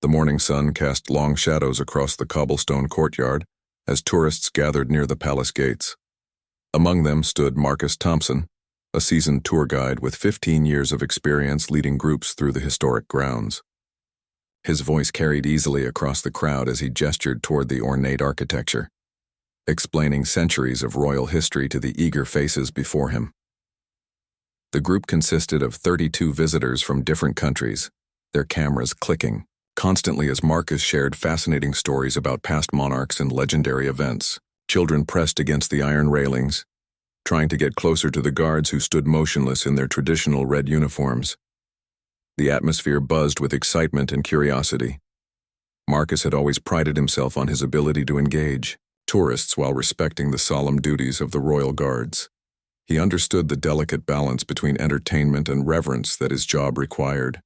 The morning sun cast long shadows across the cobblestone courtyard as tourists gathered near the palace gates. Among them stood Marcus Thompson, a seasoned tour guide with 15 years of experience leading groups through the historic grounds. His voice carried easily across the crowd as he gestured toward the ornate architecture, explaining centuries of royal history to the eager faces before him. The group consisted of 32 visitors from different countries, their cameras clicking constantly as Marcus shared fascinating stories about past monarchs and legendary events. Children pressed against the iron railings, trying to get closer to the guards who stood motionless in their traditional red uniforms. The atmosphere buzzed with excitement and curiosity. Marcus had always prided himself on his ability to engage tourists while respecting the solemn duties of the royal guards. He understood the delicate balance between entertainment and reverence that his job required.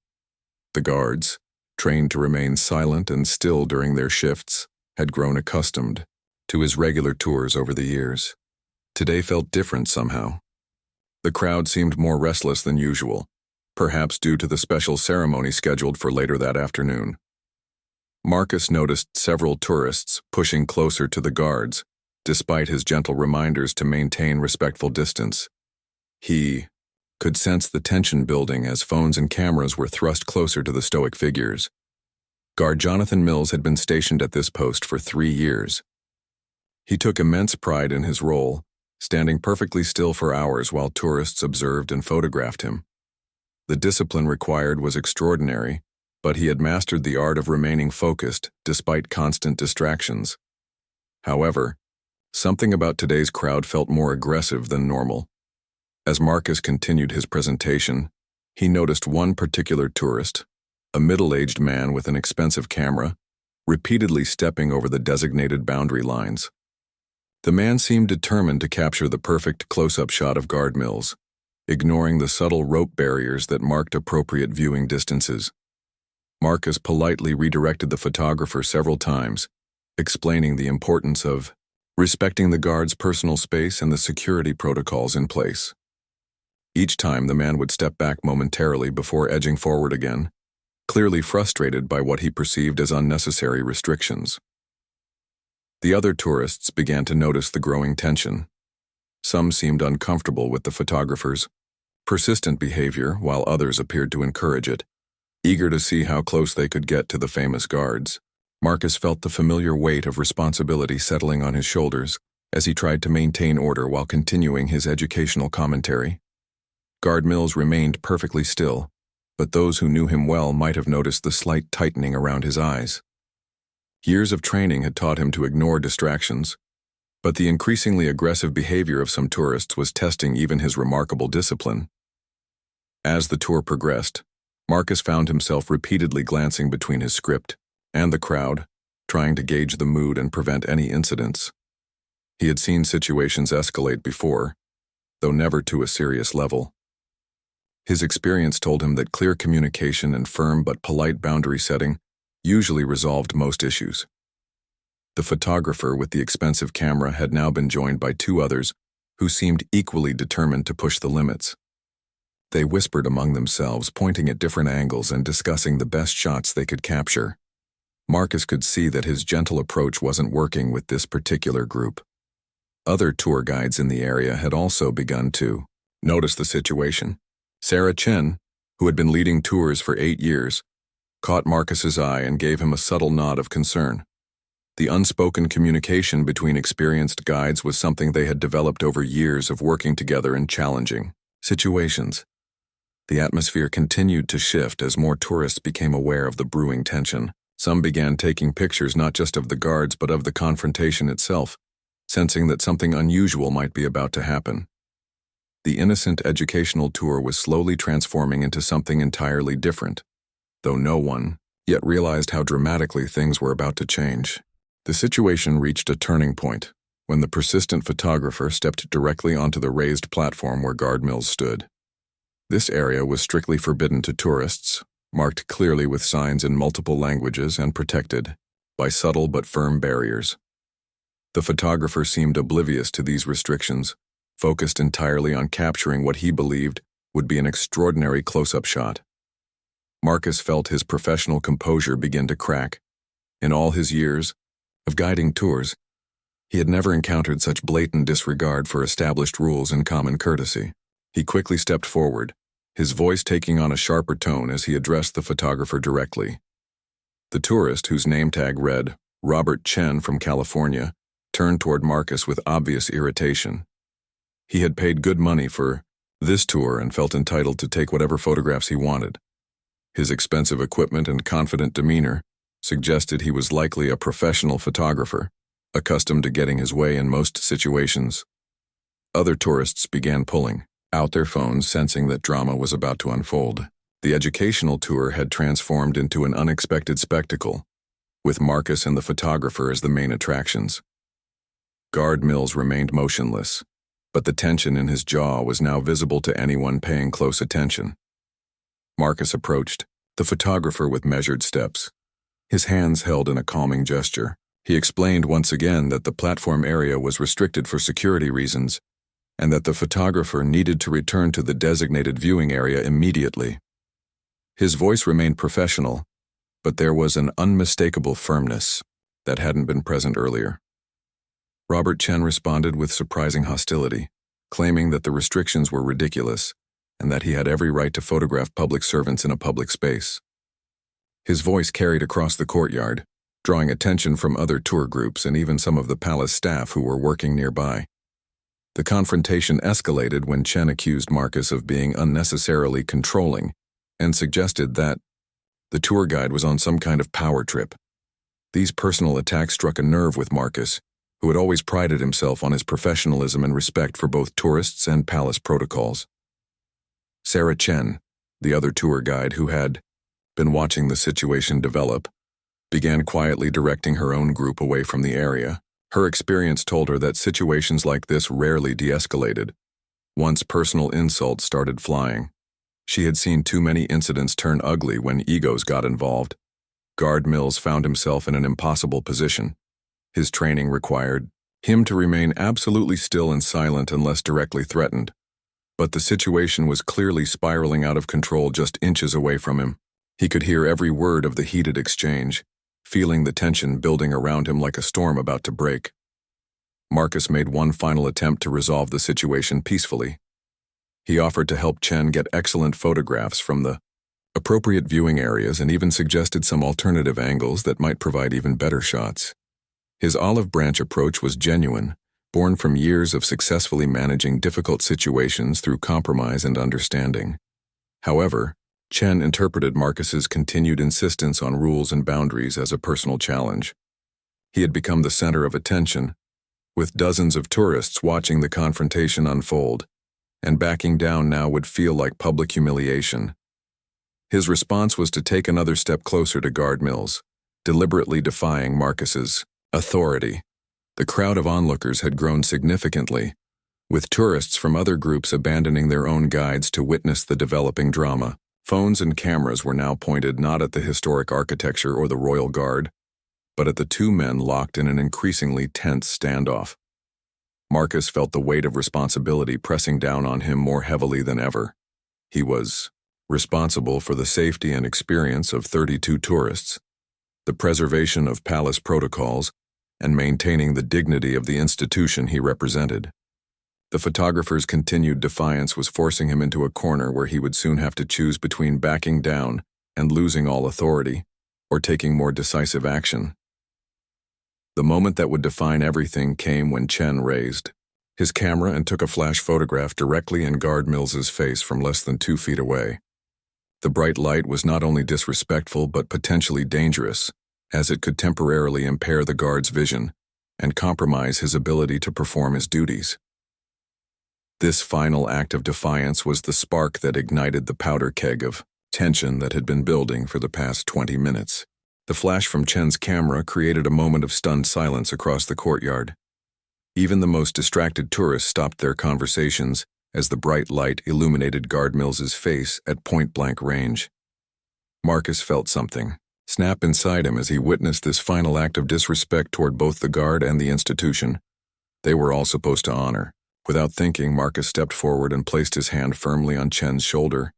The guards, trained to remain silent and still during their shifts, had grown accustomed to his regular tours over the years. Today felt different somehow. The crowd seemed more restless than usual, perhaps due to the special ceremony scheduled for later that afternoon. Marcus noticed several tourists pushing closer to the guards, despite his gentle reminders to maintain respectful distance. He could sense the tension building as phones and cameras were thrust closer to the stoic figures. Guard Jonathan Mills had been stationed at this post for 3 years. He took immense pride in his role, standing perfectly still for hours while tourists observed and photographed him. The discipline required was extraordinary, but he had mastered the art of remaining focused despite constant distractions. However, something about today's crowd felt more aggressive than normal. As Marcus continued his presentation, he noticed one particular tourist, a middle-aged man with an expensive camera, repeatedly stepping over the designated boundary lines. The man seemed determined to capture the perfect close-up shot of guard Mills, ignoring the subtle rope barriers that marked appropriate viewing distances. Marcus politely redirected the photographer several times, explaining the importance of respecting the guard's personal space and the security protocols in place. Each time the man would step back momentarily before edging forward again, clearly frustrated by what he perceived as unnecessary restrictions. The other tourists began to notice the growing tension. Some seemed uncomfortable with the photographer's persistent behavior, while others appeared to encourage it. Eager to see how close they could get to the famous guards, Marcus felt the familiar weight of responsibility settling on his shoulders as he tried to maintain order while continuing his educational commentary. Guard Mills remained perfectly still, but those who knew him well might have noticed the slight tightening around his eyes. Years of training had taught him to ignore distractions, but the increasingly aggressive behavior of some tourists was testing even his remarkable discipline. As the tour progressed, Marcus found himself repeatedly glancing between his script and the crowd, trying to gauge the mood and prevent any incidents. He had seen situations escalate before, though never to a serious level. His experience told him that clear communication and firm but polite boundary setting usually resolved most issues. The photographer with the expensive camera had now been joined by 2 others who seemed equally determined to push the limits. They whispered among themselves, pointing at different angles and discussing the best shots they could capture. Marcus could see that his gentle approach wasn't working with this particular group. Other tour guides in the area had also begun to notice the situation. Sarah Chen, who had been leading tours for 8 years, caught Marcus's eye and gave him a subtle nod of concern. The unspoken communication between experienced guides was something they had developed over years of working together in challenging situations. The atmosphere continued to shift as more tourists became aware of the brewing tension. Some began taking pictures not just of the guards but of the confrontation itself, sensing that something unusual might be about to happen. The innocent educational tour was slowly transforming into something entirely different, though no one yet realized how dramatically things were about to change. The situation reached a turning point when the persistent photographer stepped directly onto the raised platform where Guard Mills stood. This area was strictly forbidden to tourists, marked clearly with signs in multiple languages and protected by subtle but firm barriers. The photographer seemed oblivious to these restrictions, focused entirely on capturing what he believed would be an extraordinary close-up shot. Marcus felt his professional composure begin to crack. In all his years of guiding tours, he had never encountered such blatant disregard for established rules and common courtesy. He quickly stepped forward, his voice taking on a sharper tone as he addressed the photographer directly. The tourist, whose name tag read Robert Chen from California, turned toward Marcus with obvious irritation. He had paid good money for this tour and felt entitled to take whatever photographs he wanted. His expensive equipment and confident demeanor suggested he was likely a professional photographer, accustomed to getting his way in most situations. Other tourists began pulling out their phones, sensing that drama was about to unfold. The educational tour had transformed into an unexpected spectacle, with Marcus and the photographer as the main attractions. Guard Mills remained motionless, but the tension in his jaw was now visible to anyone paying close attention. Marcus approached the photographer with measured steps, his hands held in a calming gesture. He explained once again that the platform area was restricted for security reasons, and that the photographer needed to return to the designated viewing area immediately. His voice remained professional, but there was an unmistakable firmness that hadn't been present earlier. Robert Chen responded with surprising hostility, claiming that the restrictions were ridiculous and that he had every right to photograph public servants in a public space. His voice carried across the courtyard, drawing attention from other tour groups and even some of the palace staff who were working nearby. The confrontation escalated when Chen accused Marcus of being unnecessarily controlling and suggested that the tour guide was on some kind of power trip. These personal attacks struck a nerve with Marcus, who had always prided himself on his professionalism and respect for both tourists and palace protocols. Sarah Chen, the other tour guide who had been watching the situation develop, began quietly directing her own group away from the area. Her experience told her that situations like this rarely de-escalated. Once personal insults started flying, she had seen too many incidents turn ugly when egos got involved. Guard Mills found himself in an impossible position. His training required him to remain absolutely still and silent unless directly threatened. But the situation was clearly spiraling out of control just inches away from him. He could hear every word of the heated exchange, feeling the tension building around him like a storm about to break. Marcus made one final attempt to resolve the situation peacefully. He offered to help Chen get excellent photographs from the appropriate viewing areas and even suggested some alternative angles that might provide even better shots. His olive branch approach was genuine, born from years of successfully managing difficult situations through compromise and understanding. However, Chen interpreted Marcus's continued insistence on rules and boundaries as a personal challenge. He had become the center of attention, with dozens of tourists watching the confrontation unfold, and backing down now would feel like public humiliation. His response was to take another step closer to Guard Mills, deliberately defying Marcus's authority. The crowd of onlookers had grown significantly, with tourists from other groups abandoning their own guides to witness the developing drama. Phones and cameras were now pointed not at the historic architecture or the royal guard, but at the two men locked in an increasingly tense standoff. Marcus felt the weight of responsibility pressing down on him more heavily than ever. He was responsible for the safety and experience of 32 tourists, the preservation of palace protocols, and maintaining the dignity of the institution he represented. The photographer's continued defiance was forcing him into a corner where he would soon have to choose between backing down and losing all authority, or taking more decisive action. The moment that would define everything came when Chen raised his camera and took a flash photograph directly in Guard Mills's face from less than 2 feet away. The bright light was not only disrespectful but potentially dangerous, as it could temporarily impair the guard's vision and compromise his ability to perform his duties. This final act of defiance was the spark that ignited the powder keg of tension that had been building for the past 20 minutes. The flash from Chen's camera created a moment of stunned silence across the courtyard. Even the most distracted tourists stopped their conversations as the bright light illuminated Guard Mills's face at point-blank range. Marcus felt something snap inside him as he witnessed this final act of disrespect toward both the guard and the institution they were all supposed to honor. Without thinking, Marcus stepped forward and placed his hand firmly on Chen's shoulder,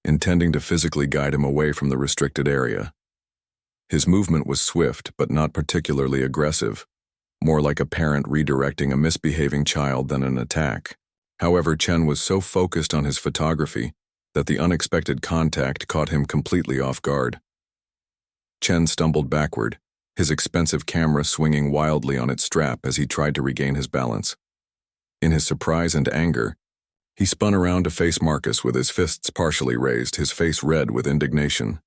intending to physically guide him away from the restricted area. His movement was swift but not particularly aggressive, more like a parent redirecting a misbehaving child than an attack. However, Chen was so focused on his photography that the unexpected contact caught him completely off guard. Chen stumbled backward, his expensive camera swinging wildly on its strap as he tried to regain his balance. In his surprise and anger, he spun around to face Marcus with his fists partially raised, his face red with indignation.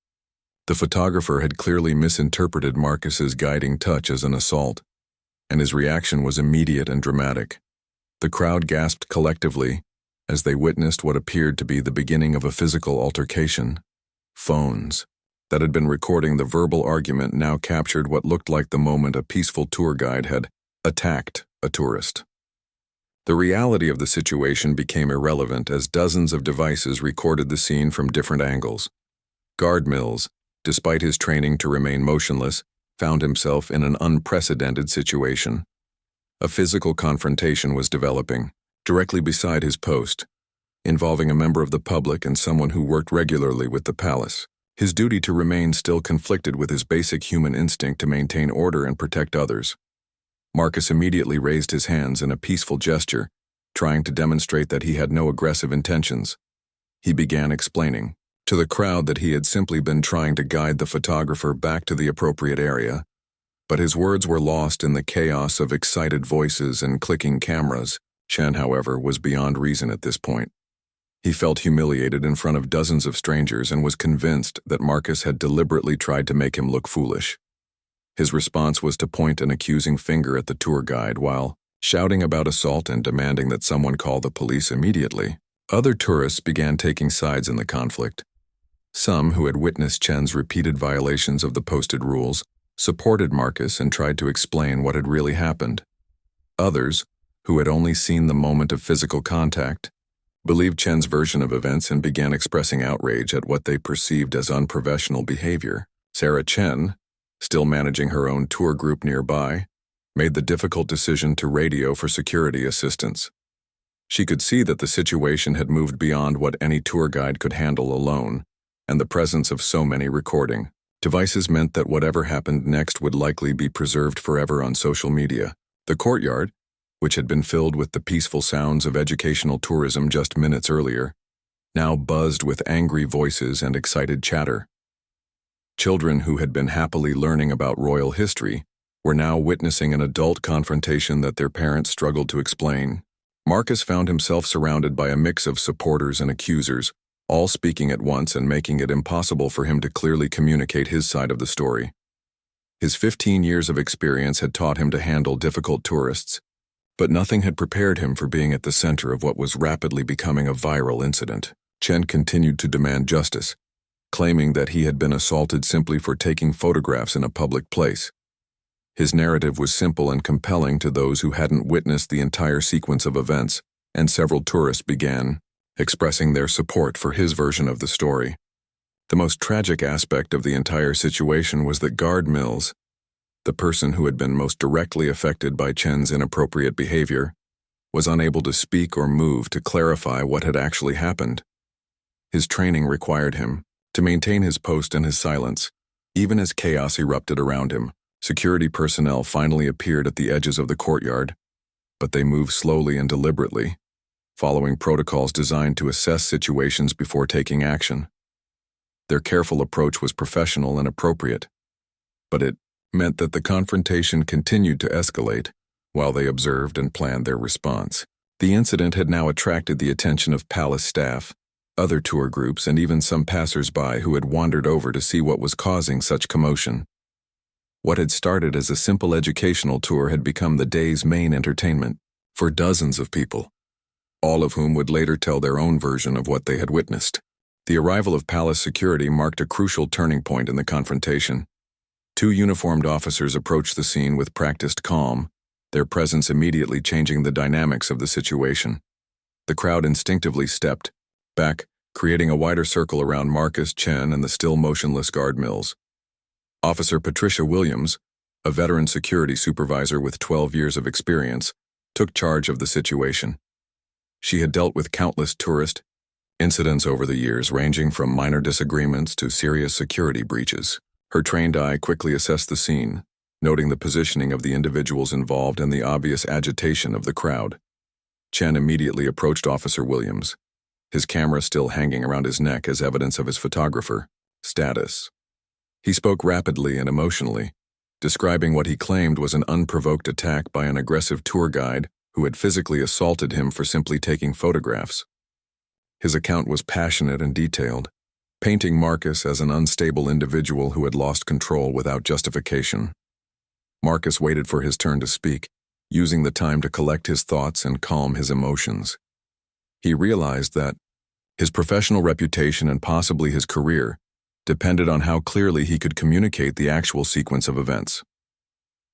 The photographer had clearly misinterpreted Marcus's guiding touch as an assault, and his reaction was immediate and dramatic. The crowd gasped collectively as they witnessed what appeared to be the beginning of a physical altercation. Phones that had been recording the verbal argument now captured what looked like the moment a peaceful tour guide had attacked a tourist. The reality of the situation became irrelevant as dozens of devices recorded the scene from different angles. Guard Mills, despite his training to remain motionless, found himself in an unprecedented situation. A physical confrontation was developing, directly beside his post, involving a member of the public and someone who worked regularly with the palace. His duty to remain still conflicted with his basic human instinct to maintain order and protect others. Marcus immediately raised his hands in a peaceful gesture, trying to demonstrate that he had no aggressive intentions. He began explaining to the crowd that he had simply been trying to guide the photographer back to the appropriate area, but his words were lost in the chaos of excited voices and clicking cameras. Chen, however, was beyond reason at this point. He felt humiliated in front of dozens of strangers and was convinced that Marcus had deliberately tried to make him look foolish. His response was to point an accusing finger at the tour guide while shouting about assault and demanding that someone call the police immediately. Other tourists began taking sides in the conflict. Some who had witnessed Chen's repeated violations of the posted rules supported Marcus and tried to explain what had really happened. Others, who had only seen the moment of physical contact, believed Chen's version of events and began expressing outrage at what they perceived as unprofessional behavior. Sarah Chen, still managing her own tour group nearby, made the difficult decision to radio for security assistance. She could see that the situation had moved beyond what any tour guide could handle alone, and the presence of so many recording devices meant that whatever happened next would likely be preserved forever on social media. The courtyard, which had been filled with the peaceful sounds of educational tourism just minutes earlier, now buzzed with angry voices and excited chatter. Children who had been happily learning about royal history were now witnessing an adult confrontation that their parents struggled to explain. Marcus found himself surrounded by a mix of supporters and accusers, all speaking at once and making it impossible for him to clearly communicate his side of the story. His 15 years of experience had taught him to handle difficult tourists, but nothing had prepared him for being at the center of what was rapidly becoming a viral incident. Chen continued to demand justice, claiming that he had been assaulted simply for taking photographs in a public place. His narrative was simple and compelling to those who hadn't witnessed the entire sequence of events, and several tourists began expressing their support for his version of the story. The most tragic aspect of the entire situation was that Guard Mills, the person who had been most directly affected by Chen's inappropriate behavior, was unable to speak or move to clarify what had actually happened. His training required him to maintain his post and his silence, even as chaos erupted around him. Security personnel finally appeared at the edges of the courtyard, but they moved slowly and deliberately, following protocols designed to assess situations before taking action. Their careful approach was professional and appropriate, but it meant that the confrontation continued to escalate while they observed and planned their response. The incident had now attracted the attention of palace staff, other tour groups, and even some passers-by who had wandered over to see what was causing such commotion. What had started as a simple educational tour had become the day's main entertainment for dozens of people, all of whom would later tell their own version of what they had witnessed. The arrival of palace security marked a crucial turning point in the confrontation. Two uniformed officers approached the scene with practiced calm, their presence immediately changing the dynamics of the situation. The crowd instinctively stepped back, creating a wider circle around Marcus, Chen, and the still motionless Guard Mills. Officer Patricia Williams, a veteran security supervisor with 12 years of experience, took charge of the situation. She had dealt with countless tourist Incidents over the years ranging from minor disagreements to serious security breaches. Her trained eye quickly assessed the scene, noting the positioning of the individuals involved and the obvious agitation of the crowd. Chen immediately approached Officer Williams, his camera still hanging around his neck as evidence of his photographer status. He spoke rapidly and emotionally, describing what he claimed was an unprovoked attack by an aggressive tour guide who had physically assaulted him for simply taking photographs. His account was passionate and detailed, painting Marcus as an unstable individual who had lost control without justification. Marcus waited for his turn to speak, using the time to collect his thoughts and calm his emotions. He realized that his professional reputation and possibly his career depended on how clearly he could communicate the actual sequence of events.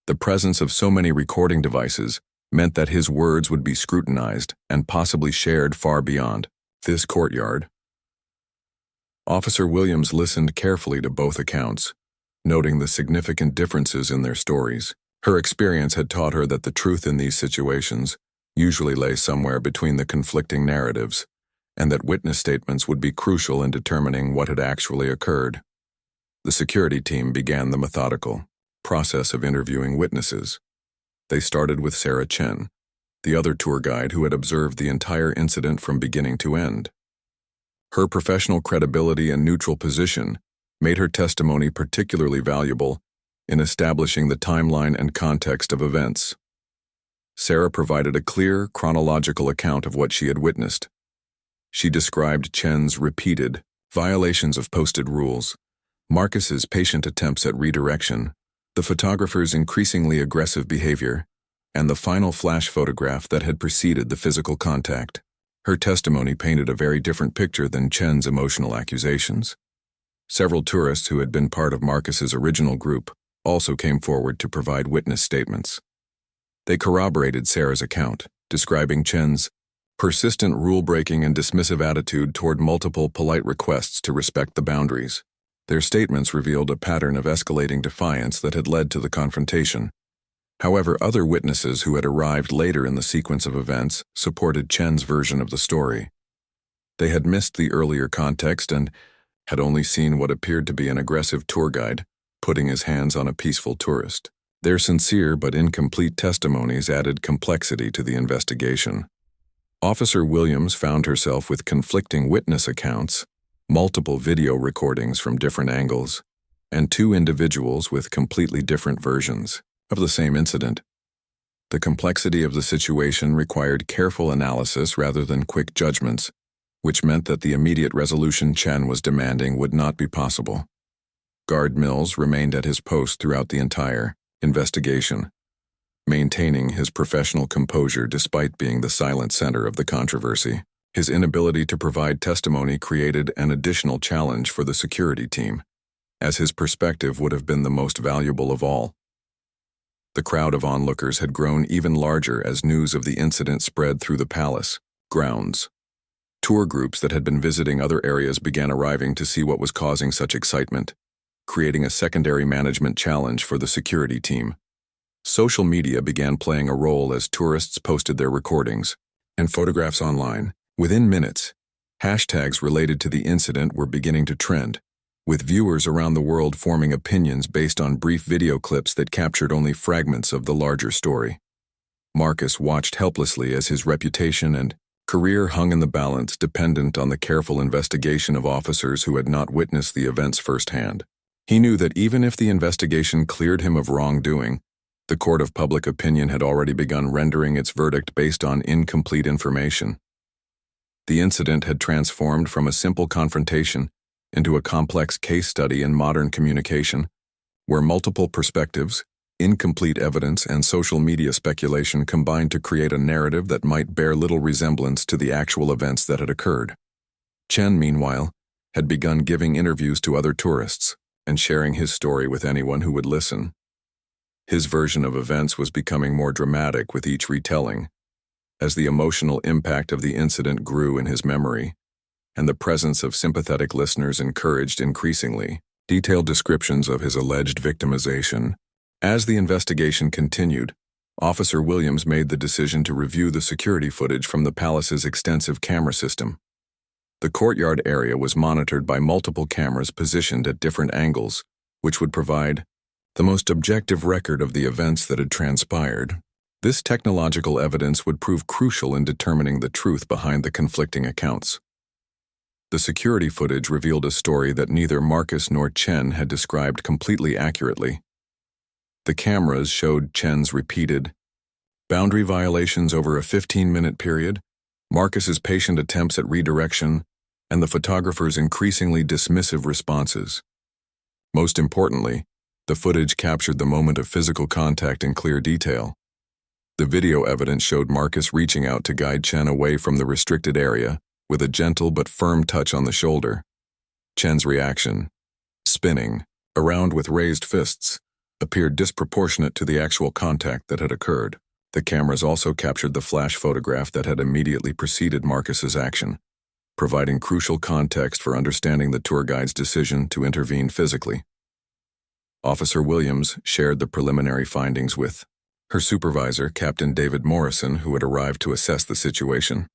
The presence of so many recording devices meant that his words would be scrutinized and possibly shared far beyond this courtyard. Officer Williams listened carefully to both accounts, noting the significant differences in their stories. Her experience had taught her that the truth in these situations usually lay somewhere between the conflicting narratives, and that witness statements would be crucial in determining what had actually occurred. The security team began the methodical process of interviewing witnesses. They started with Sarah Chen, the other tour guide who had observed the entire incident from beginning to end. Her professional credibility and neutral position made her testimony particularly valuable in establishing the timeline and context of events. Sarah provided a clear, chronological account of what she had witnessed. She described Chen's repeated violations of posted rules, Marcus's patient attempts at redirection, the photographer's increasingly aggressive behavior, and the final flash photograph that had preceded the physical contact. Her testimony painted a very different picture than Chen's emotional accusations. Several tourists who had been part of Marcus's original group also came forward to provide witness statements. They corroborated Sarah's account, describing Chen's persistent rule-breaking and dismissive attitude toward multiple polite requests to respect the boundaries. Their statements revealed a pattern of escalating defiance that had led to the confrontation. However, other witnesses who had arrived later in the sequence of events supported Chen's version of the story. They had missed the earlier context and had only seen what appeared to be an aggressive tour guide putting his hands on a peaceful tourist. Their sincere but incomplete testimonies added complexity to the investigation. Officer Williams found herself with conflicting witness accounts, multiple video recordings from different angles, and two individuals with completely different versions of the same incident. The complexity of the situation required careful analysis rather than quick judgments, which meant that the immediate resolution Chen was demanding would not be possible. Guard Mills remained at his post throughout the entire investigation, maintaining his professional composure despite being the silent center of the controversy. His inability to provide testimony created an additional challenge for the security team, as his perspective would have been the most valuable of all. The crowd of onlookers had grown even larger as news of the incident spread through the palace grounds. Tour groups that had been visiting other areas began arriving to see what was causing such excitement, creating a secondary management challenge for the security team. Social media began playing a role as tourists posted their recordings and photographs online. Within minutes, hashtags related to the incident were beginning to trend, with viewers around the world forming opinions based on brief video clips that captured only fragments of the larger story. Marcus watched helplessly as his reputation and career hung in the balance, dependent on the careful investigation of officers who had not witnessed the events firsthand. He knew that even if the investigation cleared him of wrongdoing, the court of public opinion had already begun rendering its verdict based on incomplete information. The incident had transformed from a simple confrontation into a complex case study in modern communication, where multiple perspectives, incomplete evidence, and social media speculation combined to create a narrative that might bear little resemblance to the actual events that had occurred. Chen, meanwhile, had begun giving interviews to other tourists and sharing his story with anyone who would listen. His version of events was becoming more dramatic with each retelling, as the emotional impact of the incident grew in his memory, and the presence of sympathetic listeners encouraged increasingly detailed descriptions of his alleged victimization. As the investigation continued, Officer Williams made the decision to review the security footage from the palace's extensive camera system. The courtyard area was monitored by multiple cameras positioned at different angles, which would provide the most objective record of the events that had transpired. This technological evidence would prove crucial in determining the truth behind the conflicting accounts. The security footage revealed a story that neither Marcus nor Chen had described completely accurately. The cameras showed Chen's repeated boundary violations over a 15-minute period, Marcus's patient attempts at redirection, and the photographer's increasingly dismissive responses. Most importantly, the footage captured the moment of physical contact in clear detail. The video evidence showed Marcus reaching out to guide Chen away from the restricted area, with a gentle but firm touch on the shoulder. Chen's reaction, spinning around with raised fists, appeared disproportionate to the actual contact that had occurred. The cameras also captured the flash photograph that had immediately preceded Marcus's action, providing crucial context for understanding the tour guide's decision to intervene physically. Officer Williams shared the preliminary findings with her supervisor, Captain David Morrison, who had arrived to assess the situation.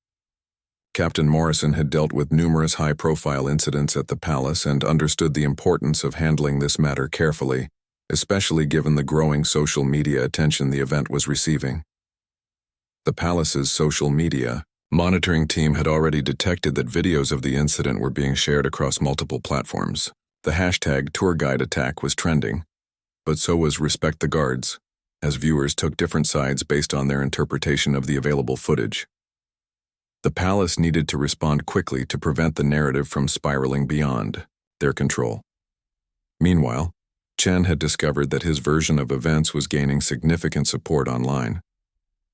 Captain Morrison had dealt with numerous high-profile incidents at the palace and understood the importance of handling this matter carefully, especially given the growing social media attention the event was receiving. The palace's social media monitoring team had already detected that videos of the incident were being shared across multiple platforms. The hashtag tour guide attack was trending, but so was respect the guards, as viewers took different sides based on their interpretation of the available footage. The palace needed to respond quickly to prevent the narrative from spiraling beyond their control. Meanwhile, Chen had discovered that his version of events was gaining significant support online.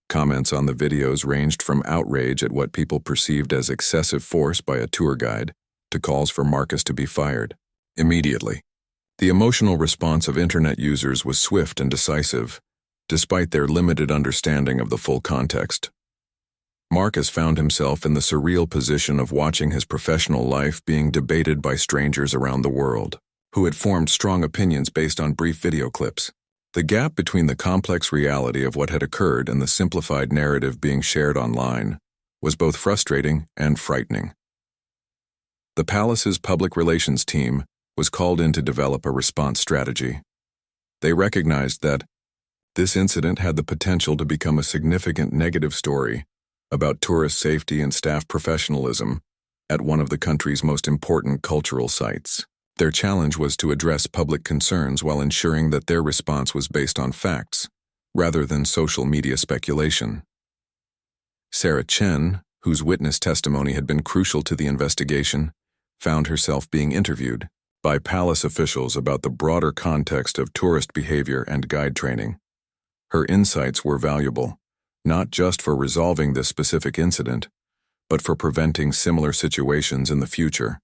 Comments on the videos ranged from outrage at what people perceived as excessive force by a tour guide to calls for Marcus to be fired immediately. The emotional response of internet users was swift and decisive, despite their limited understanding of the full context. Marcus found himself in the surreal position of watching his professional life being debated by strangers around the world, who had formed strong opinions based on brief video clips. The gap between the complex reality of what had occurred and the simplified narrative being shared online was both frustrating and frightening. The palace's public relations team was called in to develop a response strategy. They recognized that this incident had the potential to become a significant negative story about tourist safety and staff professionalism at one of the country's most important cultural sites. Their challenge was to address public concerns while ensuring that their response was based on facts, rather than social media speculation. Sarah Chen, whose witness testimony had been crucial to the investigation, found herself being interviewed by palace officials about the broader context of tourist behavior and guide training. Her insights were valuable, not just for resolving this specific incident, but for preventing similar situations in the future.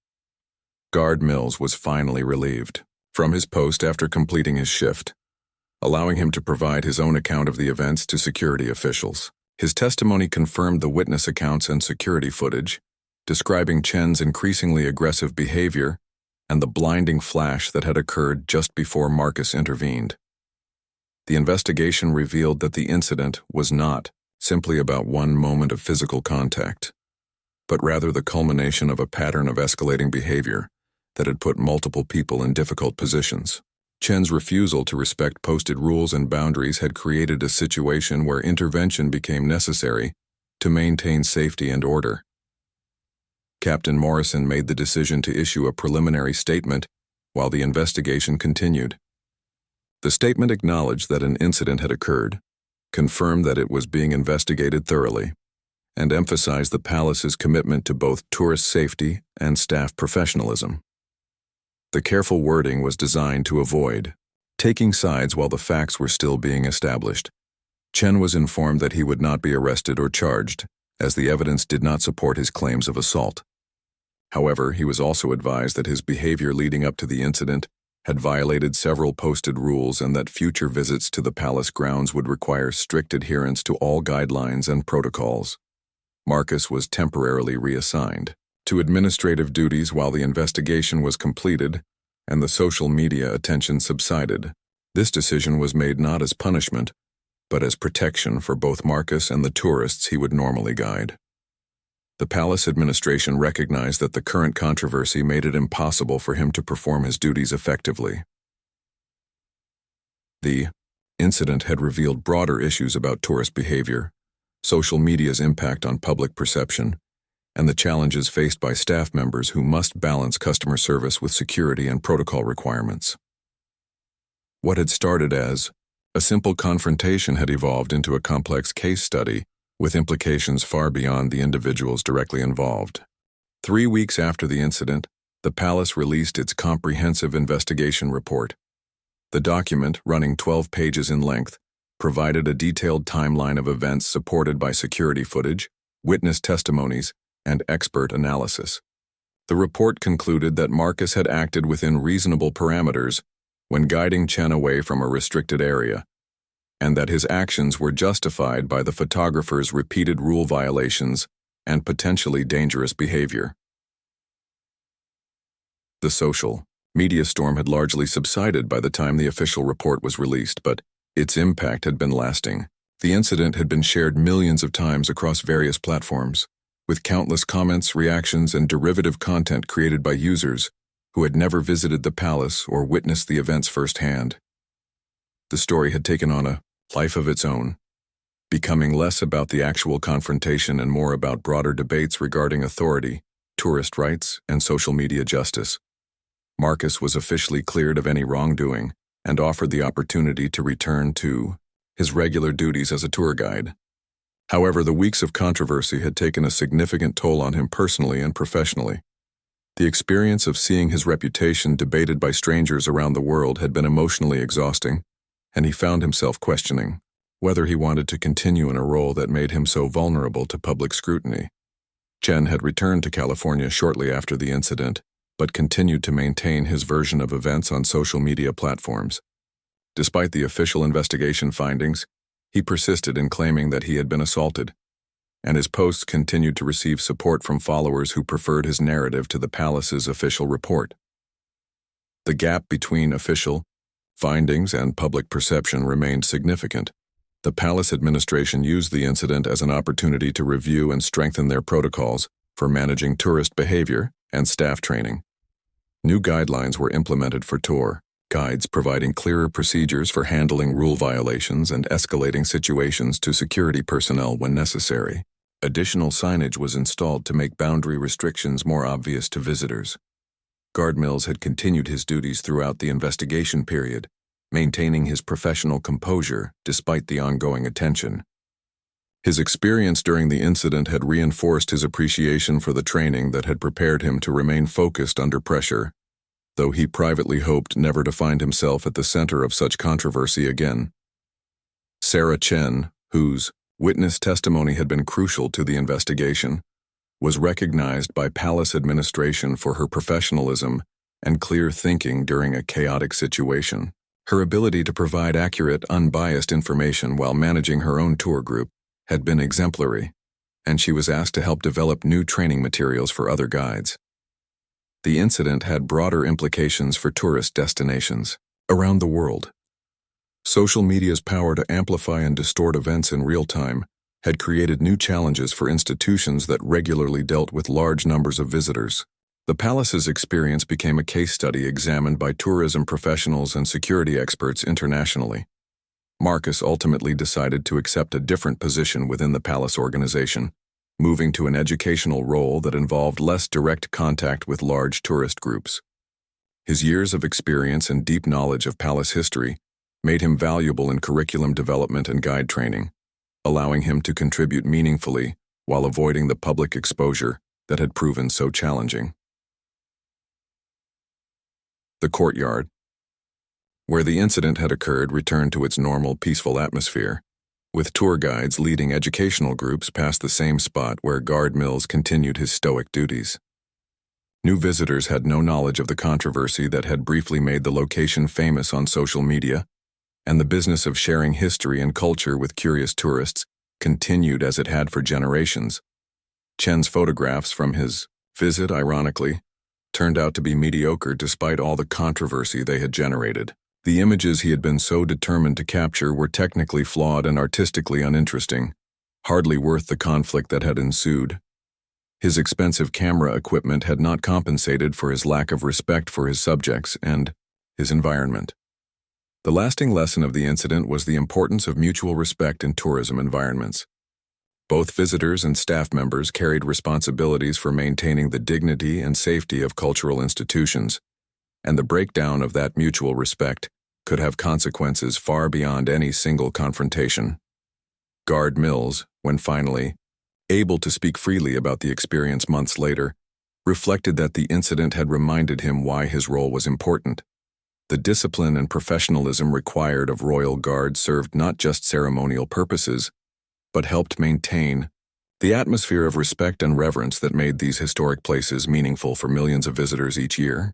Guard Mills was finally relieved from his post after completing his shift, allowing him to provide his own account of the events to security officials. His testimony confirmed the witness accounts and security footage, describing Chen's increasingly aggressive behavior and the blinding flash that had occurred just before Marcus intervened. The investigation revealed that the incident was not simply about one moment of physical contact, but rather the culmination of a pattern of escalating behavior that had put multiple people in difficult positions. Chen's refusal to respect posted rules and boundaries had created a situation where intervention became necessary to maintain safety and order. Captain Morrison made the decision to issue a preliminary statement while the investigation continued. The statement acknowledged that an incident had occurred, confirmed that it was being investigated thoroughly, and emphasized the palace's commitment to both tourist safety and staff professionalism. The careful wording was designed to avoid taking sides while the facts were still being established. Chen was informed that he would not be arrested or charged, as the evidence did not support his claims of assault. However, he was also advised that his behavior leading up to the incident had violated several posted rules and that future visits to the palace grounds would require strict adherence to all guidelines and protocols. Marcus was temporarily reassigned to administrative duties while the investigation was completed and the social media attention subsided. This decision was made not as punishment, but as protection for both Marcus and the tourists he would normally guide. The palace administration recognized that the current controversy made it impossible for him to perform his duties effectively. The incident had revealed broader issues about tourist behavior, social media's impact on public perception, and the challenges faced by staff members who must balance customer service with security and protocol requirements. What had started as a simple confrontation had evolved into a complex case study with implications far beyond the individuals directly involved. 3 weeks after the incident, the palace released its comprehensive investigation report. The document, running 12 pages in length, provided a detailed timeline of events supported by security footage, witness testimonies, and expert analysis. The report concluded that Marcus had acted within reasonable parameters when guiding Chen away from a restricted area, and that his actions were justified by the photographer's repeated rule violations and potentially dangerous behavior. The social media storm had largely subsided by the time the official report was released, but its impact had been lasting. The incident had been shared millions of times across various platforms, with countless comments, reactions, and derivative content created by users who had never visited the palace or witnessed the events firsthand. The story had taken on a life of its own, becoming less about the actual confrontation and more about broader debates regarding authority, tourist rights, and social media justice. Marcus was officially cleared of any wrongdoing and offered the opportunity to return to his regular duties as a tour guide. However, the weeks of controversy had taken a significant toll on him personally and professionally. The experience of seeing his reputation debated by strangers around the world had been emotionally exhausting, and he found himself questioning whether he wanted to continue in a role that made him so vulnerable to public scrutiny. Chen had returned to California shortly after the incident, but continued to maintain his version of events on social media platforms. Despite the official investigation findings, he persisted in claiming that he had been assaulted, and his posts continued to receive support from followers who preferred his narrative to the palace's official report. The gap between official findings and public perception remained significant. The palace administration used the incident as an opportunity to review and strengthen their protocols for managing tourist behavior and staff training. New guidelines were implemented for tour guides, providing clearer procedures for handling rule violations and escalating situations to security personnel when necessary. Additional signage was installed to make boundary restrictions more obvious to visitors. Guard Mills had continued his duties throughout the investigation period, maintaining his professional composure despite the ongoing attention. His experience during the incident had reinforced his appreciation for the training that had prepared him to remain focused under pressure, though he privately hoped never to find himself at the center of such controversy again. Sarah Chen, whose witness testimony had been crucial to the investigation, was recognized by palace administration for her professionalism and clear thinking during a chaotic situation. Her ability to provide accurate, unbiased information while managing her own tour group had been exemplary, and she was asked to help develop new training materials for other guides. The incident had broader implications for tourist destinations around the world. Social media's power to amplify and distort events in real time had created new challenges for institutions that regularly dealt with large numbers of visitors. The palace's experience became a case study examined by tourism professionals and security experts internationally. Marcus ultimately decided to accept a different position within the palace organization, moving to an educational role that involved less direct contact with large tourist groups. His years of experience and deep knowledge of palace history made him valuable in curriculum development and guide training, allowing him to contribute meaningfully while avoiding the public exposure that had proven so challenging. The courtyard, where the incident had occurred, returned to its normal, peaceful atmosphere, with tour guides leading educational groups past the same spot where Guard Mills continued his stoic duties. New visitors had no knowledge of the controversy that had briefly made the location famous on social media, and the business of sharing history and culture with curious tourists continued as it had for generations. Chen's photographs from his visit, ironically, turned out to be mediocre despite all the controversy they had generated. The images he had been so determined to capture were technically flawed and artistically uninteresting, hardly worth the conflict that had ensued. His expensive camera equipment had not compensated for his lack of respect for his subjects and his environment. The lasting lesson of the incident was the importance of mutual respect in tourism environments. Both visitors and staff members carried responsibilities for maintaining the dignity and safety of cultural institutions, and the breakdown of that mutual respect could have consequences far beyond any single confrontation. Guard Mills, when finally able to speak freely about the experience months later, reflected that the incident had reminded him why his role was important. The discipline and professionalism required of Royal Guard served not just ceremonial purposes, but helped maintain the atmosphere of respect and reverence that made these historic places meaningful for millions of visitors each year.